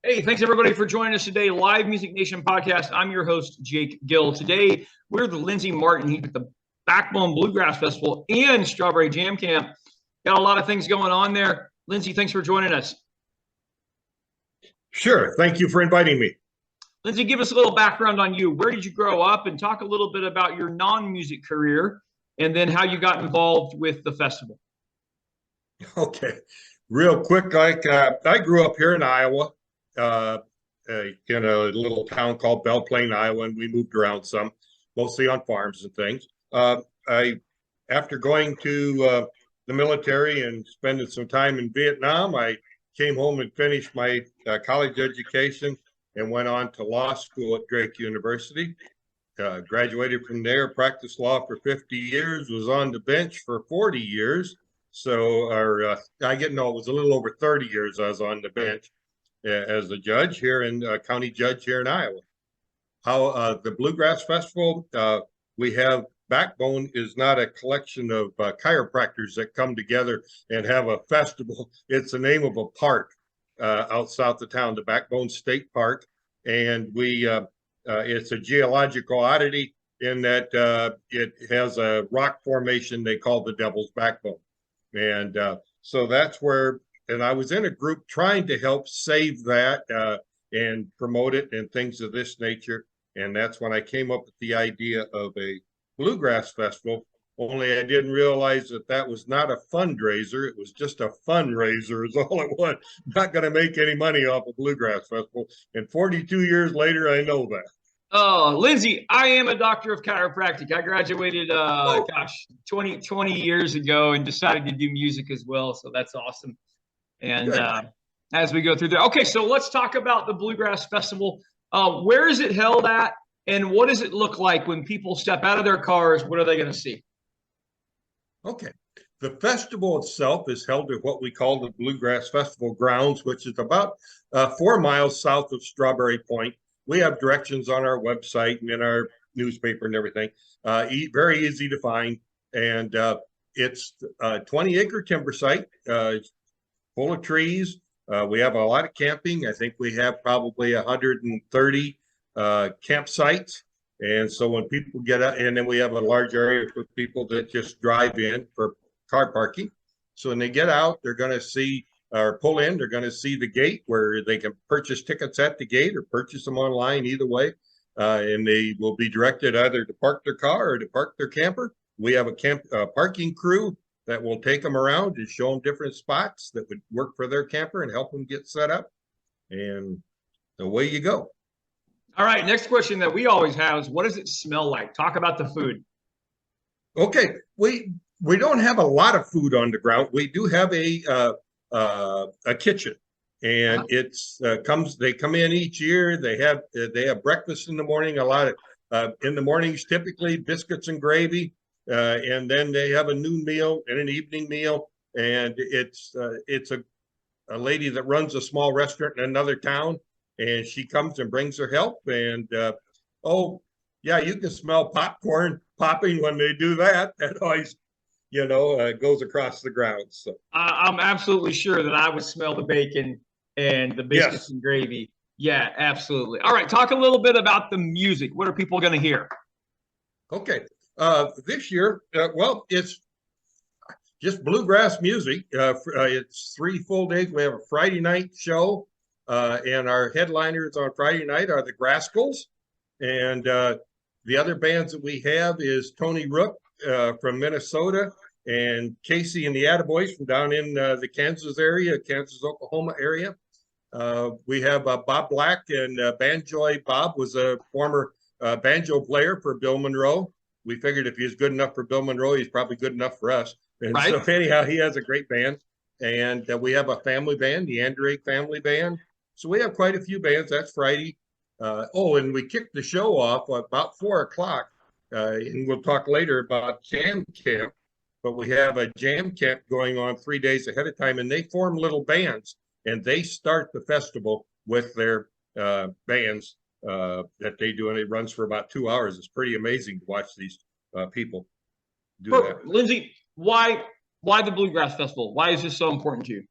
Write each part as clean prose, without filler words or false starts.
Hey, thanks everybody for joining us today. Live Music Nation podcast. I'm your host, Jake Gill. Today, we're the Linzy Martin here at the Backbone Bluegrass Festival and Strawberry Jam Camp. Got a lot of things going on there. Linzy, thanks for joining us. Sure. Thank you for inviting me. Linzy, give us a little background on you. Where did you grow up? And talk a little bit about your non-music career and then how you got involved with the festival. Okay. Real quick, I grew up here in Iowa. In a little town called Belle Plaine, Iowa, and we moved around some, mostly on farms and things. After going to the military and spending some time in Vietnam, I came home and finished my college education and went on to law school at Drake University. Graduated from there, practiced law for 50 years, was on the bench for 40 years. So, it was a little over 30 years I was on the bench as a judge here county judge here in Iowa. How the Bluegrass Festival, we have Backbone is not a collection of chiropractors that come together and have a festival. It's the name of a park out south of town, the Backbone State Park. And it's a geological oddity in that it has a rock formation they call the Devil's Backbone. And so that's where, and I was in a group trying to help save that and promote it and things of this nature. And that's when I came up with the idea of a Bluegrass Festival, only I didn't realize that was not a fundraiser. It was just a fundraiser is all it was. Not going to make any money off a Bluegrass Festival. And 42 years later, I know that. Oh, Linzy, I am a doctor of chiropractic. I graduated, 20 years ago and decided to do music as well. So that's awesome. And as we go through there. Okay, so let's talk about the Bluegrass Festival. Where is it held at? And what does it look like when people step out of their cars? What are they going to see? Okay. The festival itself is held at what we call the Bluegrass Festival grounds, which is about 4 miles south of Strawberry Point. We have directions on our website and in our newspaper and everything. Very easy to find. And it's a 20-acre timber site full of trees. We have a lot of camping. I think we have probably 130 campsites. And so when people get out, and then we have a large area for people that just drive in for car parking. So when they get out, they're going to see or pull in, they're going to see the gate where they can purchase tickets at the gate or purchase them online, either way. And they will be directed either to park their car or to park their camper. We have a parking crew that will take them around and show them different spots that would work for their camper and help them get set up. And away you go. All right, next question that we always have is, what does it smell like? Talk about the food. Okay, we don't have a lot of food on the ground. We do have a kitchen, and they come in each year. They have breakfast in the morning. A lot of in the mornings, typically biscuits and gravy, and then they have a noon meal and an evening meal. And it's a lady that runs a small restaurant in another town. And she comes and brings her help. And, you can smell popcorn popping when they do that. That always, goes across the ground. So I'm absolutely sure that I would smell the bacon and the biscuits and gravy. Yeah, absolutely. All right, talk a little bit about the music. What are people going to hear? Okay. This year, it's just bluegrass music. It's 3 full days. We have a Friday night show. And our headliners on Friday night are the Grascals. And the other bands that we have is Tony Rook from Minnesota and Casey and the Attaboys from down in the Kansas area, Kansas-Oklahoma area. We have Bob Black and Banjoy. Bob was a former banjo player for Bill Monroe. We figured if he's good enough for Bill Monroe, he's probably good enough for us. And so anyhow, he has a great band. And we have a family band, the Andrade Family Band. So we have quite a few bands. That's Friday. And we kicked the show off about 4 o'clock. And we'll talk later about Jam Camp. But we have a Jam Camp going on 3 days ahead of time. And they form little bands. And they start the festival with their bands that they do. And it runs for about 2 hours. It's pretty amazing to watch these people do that. Linzy, why the Bluegrass Festival? Why is this so important to you?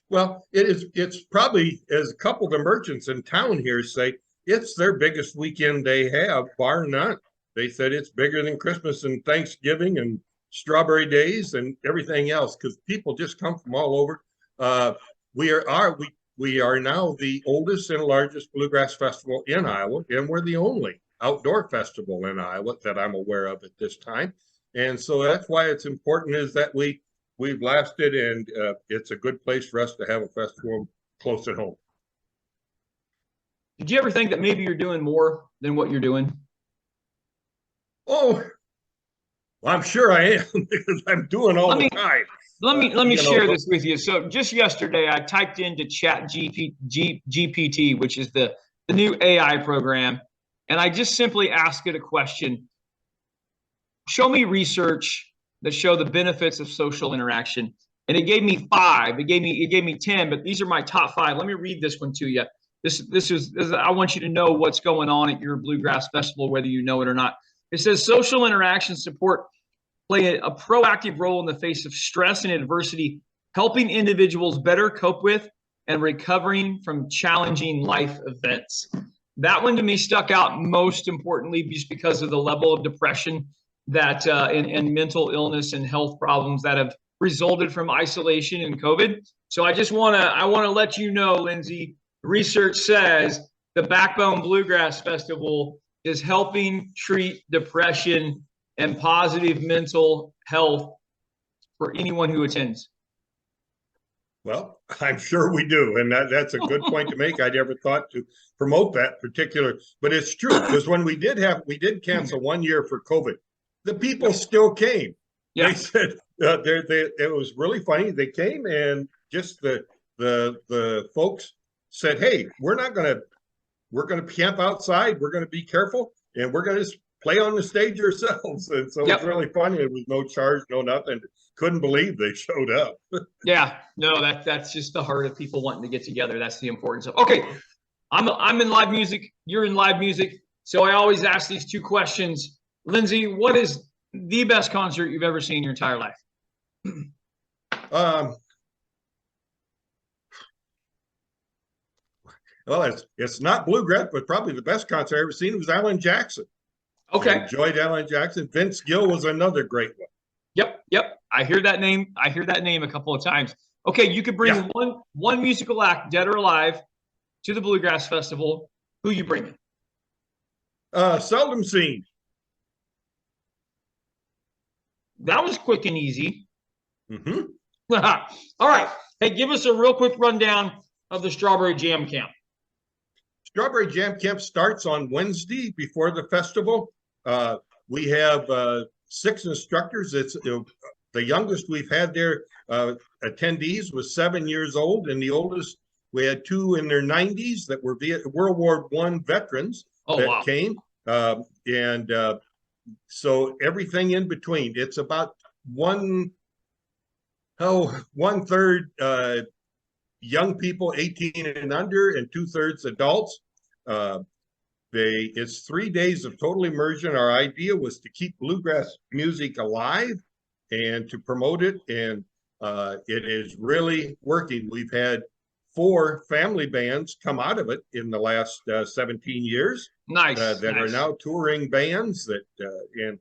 Well, it's probably, as a couple of the merchants in town here say, it's their biggest weekend they have, bar none. They said it's bigger than Christmas and Thanksgiving and Strawberry Days and everything else because people just come from all over. Uh, we are now the oldest and largest bluegrass festival in Iowa, and we're the only outdoor festival in Iowa that I'm aware of at this time. And so that's why it's important is that we've lasted, and it's a good place for us to have a festival close at home. Did you ever think that maybe you're doing more than what you're doing? Oh, well, I'm sure I am because I'm doing all the time. Let me share this with you. So just yesterday, I typed into GPT, which is the new AI program, and I just simply asked it a question. Show me research that show the benefits of social interaction. And it gave me 5. It gave me 10, but these are my top 5. Let me read this one to you. This is I want you to know what's going on at your Bluegrass Festival, whether you know it or not. It says social interaction support play a proactive role in the face of stress and adversity, helping individuals better cope with and recovering from challenging life events. That one to me stuck out most importantly just because of the level of depression that and mental illness and health problems that have resulted from isolation and COVID. So I want to let you know, Linzy, research says the Backbone Bluegrass Festival is helping treat depression and positive mental health for anyone who attends. Well, I'm sure we do. And that's a good point to make. I never thought to promote that particular, but it's true because when we did cancel 1 year for COVID, the people still came. Yeah. They said it was really funny. They came and just the folks said, "Hey, we're going to camp outside. We're going to be careful, and we're going to play on the stage ourselves." And so it's really funny. It was no charge, no nothing. Couldn't believe they showed up. Yeah, no, that's just the heart of people wanting to get together. That's the importance of. Okay, I'm in live music. You're in live music. So I always ask these 2 questions. Linzy, what is the best concert you've ever seen in your entire life? Well, it's not bluegrass, but probably the best concert I ever seen was Alan Jackson. Okay. I enjoyed Alan Jackson. Vince Gill was another great one. Yep. I hear that name a couple of times. Okay, you could bring one musical act, dead or alive, to the Bluegrass Festival. Who you bringing? Seldom Seen. That was quick and easy. Mm-hmm. All right. Hey, give us a real quick rundown of the Strawberry Jam Camp. Strawberry Jam Camp starts on Wednesday before the festival. We have 6 instructors. It's the youngest we've had there attendees was 7 years old, and the oldest we had 2 in their 90s that were World War I veterans came, and so everything in between. It's about 1/3 young people 18 and under, and 2/3 adults. It's 3 days of total immersion. Our idea was to keep bluegrass music alive and to promote it, and it is really working. We've had 4 family bands come out of it in the last 17 years. Nice. That are now touring bands that and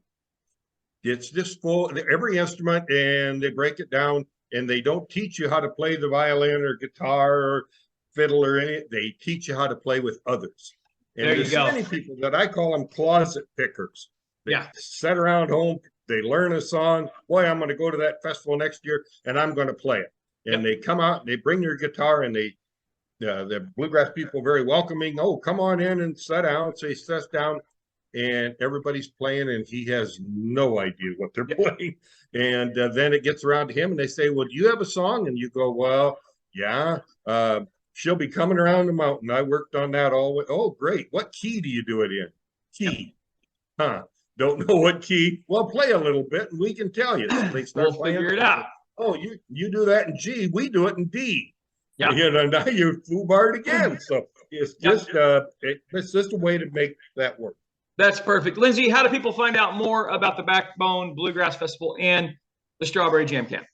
it's just full every instrument, and they break it down, and they don't teach you how to play the violin or guitar or fiddle or any. They teach you how to play with others. And there's so many people that I call them closet pickers. They sit around home, they learn a song. Boy, I'm going to go to that festival next year and I'm going to play it. And they come out, they bring their guitar, and the bluegrass people are very welcoming. Oh, come on in and sit down. So he sits down and everybody's playing, and he has no idea what they're playing. And then it gets around to him and they say, well, do you have a song? And you go, well, yeah. She'll be coming around the mountain. I worked on that all the way. Oh, great. What key do you do it in? Key. Huh. Don't know what key. Well, play a little bit and we can tell you. So they start playing. Figure it out. Oh, you do that in G. We do it in D. Yeah. You know, now you're foobarred again. So it's just it's just a way to make that work. That's perfect. Linzy, how do people find out more about the Backbone Bluegrass Festival and the Strawberry Jam Camp?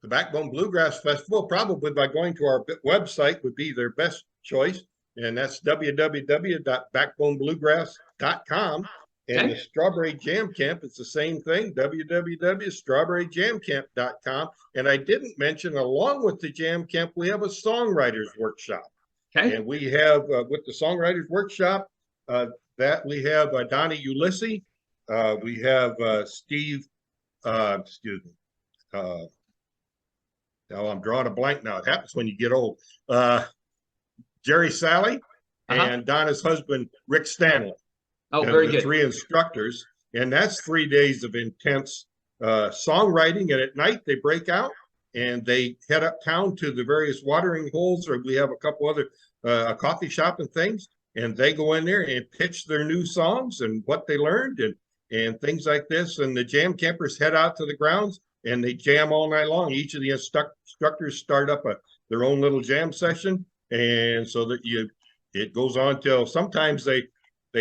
The Backbone Bluegrass Festival, probably by going to our website, would be their best choice. And that's www.backbonebluegrass.com. And the Strawberry Jam Camp, it's the same thing, www.strawberryjamcamp.com. And I didn't mention, along with the Jam Camp, we have a songwriters workshop. Okay. And we have, with the songwriters workshop, that we have Donnie Ulysses, we have Steve, excuse me, now I'm drawing a blank now. It happens when you get old. Jerry Sally and Donna's husband, Rick Stanley. Oh, very good. 3 instructors. And that's 3 days of intense songwriting. And at night they break out and they head uptown to the various watering holes, or we have a couple other a coffee shop and things. And they go in there and pitch their new songs and what they learned and things like this. And the jam campers head out to the grounds and they jam all night long. Each of the instructors start up their own little jam session. And so that it goes on till sometimes they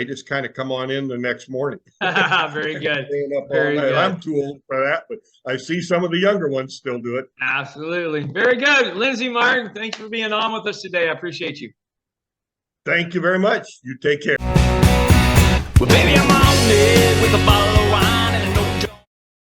just kind of come on in the next morning. Very good. Very good. I'm too old for that, but I see some of the younger ones still do it. Absolutely. Very good. Linzy Martin, thanks for being on with us today. I appreciate you. Thank you very much. You take care. Well, baby, I'm on it with a bottle of